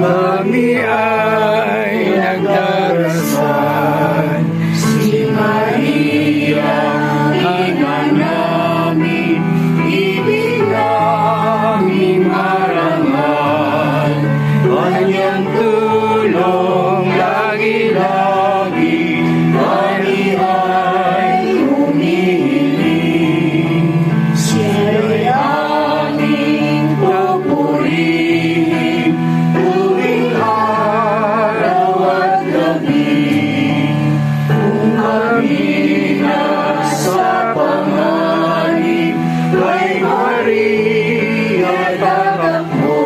kami ay nagdarasal. Si Maria, ina namin, ibig namin marangal. Kanyang tulong lagi-lagi kami ay humihiling. Siya'y aming pupurihin tuwing araw at gabi. Kung kami nasa panganib kay Maria tatakbo,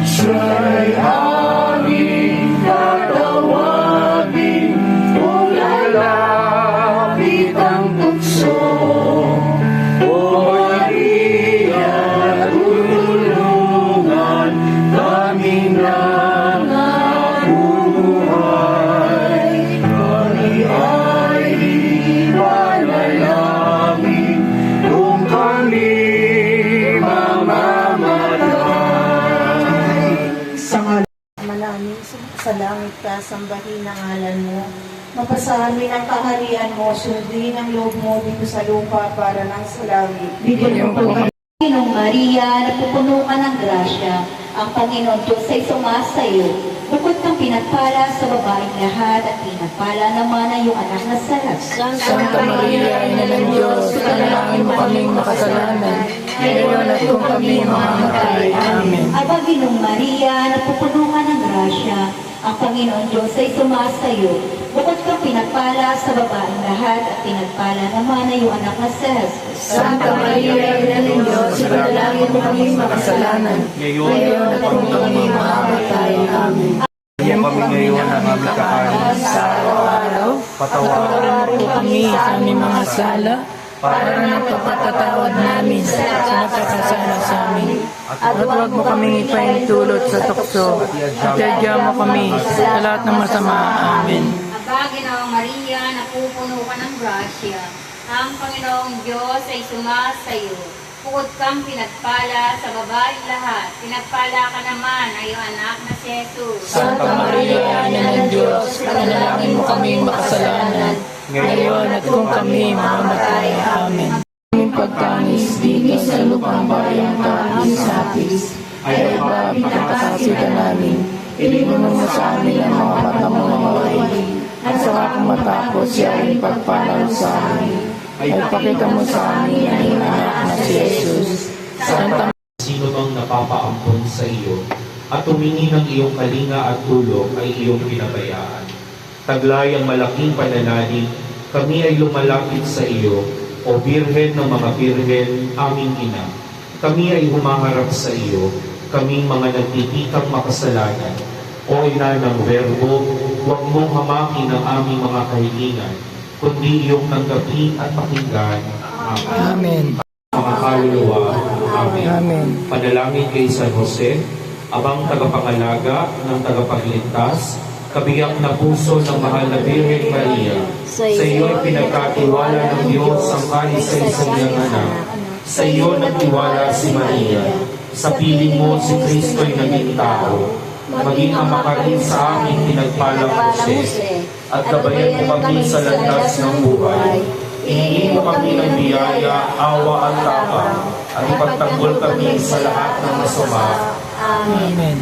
siya'y aming tatawagin kung lalapit ang tukso. O Maria, tutulungan kaming nangabubuhay. Kami ay di manalangin kung kami mamamatay. Manaming sa langit ka, sambahin ang ngalan mo. Mapasamin ang kaharian mo, sundin ang loob mo dito sa lupa para nang sa langit. Bigyan mo po kami. Panginoong Maria, napupuno ka ng grasya, ang Panginoon Diyos ay sumasayo. Bukod kang pinagpala sa babaeng lahat at pinagpala naman ang iyong anak na sa Santa Maria, Ina ng Diyos, panalangin mo kaming makasalanan, ngayon at kung kami mamamatay. Amen. Aba, Ginong Maria, napupuno ka ng grasya, ang Panginoon Diyos ay sumasayo. Bukod kang pinagpala sa babaeng lahat at pinagpala naman ang iyong anak na sa Jesus. Santa Maria, Ina ng Diyos, panalangin mo kaming makasalanan, ngayon at kung kami mamamatay. Amen. Bigyan kami ngayon ang aming kakanin Sa araw-araw, patawarin mo kami sa aming mga sala, para napapatatawad namin sa nakakasala sa amin. At huwag mo kaming ipahintulot sa tukso, at yadya mo kami sa lahat ng masama. Amen. Aba, Ginoong Maria, napupuno ka ng grasya. Ang Panginoong Diyos ay sumasayo. Bukod kang pinagpala sa babaeng lahat, pinagpala ka naman ay iyong anak na si Jesus. Santa Maria, Ina ng Diyos, panalangin mo kaming makasalanan, ngayon at kung kami mamamatay. Amen. Aming pagtangis dito sa lupang bayang kapis-hapis, ay ba pinagkakasigan namin, ilinin mo sa amin ang mga mata mo na maway, at sa kung matapos siya ay pagpanaw sa amin, ay pakita mo sa amin ang iyong anak na si Jesus. Santa Sino bang napapaampon sa iyo at humingi ng iyong kalinga at tulong ay iyong pinabayaan. Taglay ang malaking pananalig, kami ay lumalapit sa iyo, o Birhen ng mga Birhen, aming ina. Kami ay humaharap sa iyo, kaming mga nagtitikang makasalanan. O ina ng Verbo, huwag mong hamakin ang aming mga kahilingan, kundi iyong tanggapin at pakinggan. Amen. Mga kaluluwa. Amen. Amen. Panalangin kay San Jose, abang tagapangalaga ng tagapagligtas, kabiyak na puso ng mahal na Birhen Maria. Sa iyo ay pinagkatiwala ng Diyos ang kaisa-isang niyang anak. Sa iyo nagtiwala si Maria. Sa piling mo si Kristo'y naging tao. Maging ama ka rin sa aming pinagpalang Jose, at gabayan mo kami sa landas ng buhay. Hingin mo kami ng biyaya, awa at tapang, at ipagtanggol kami sa lahat ng masama. Amen.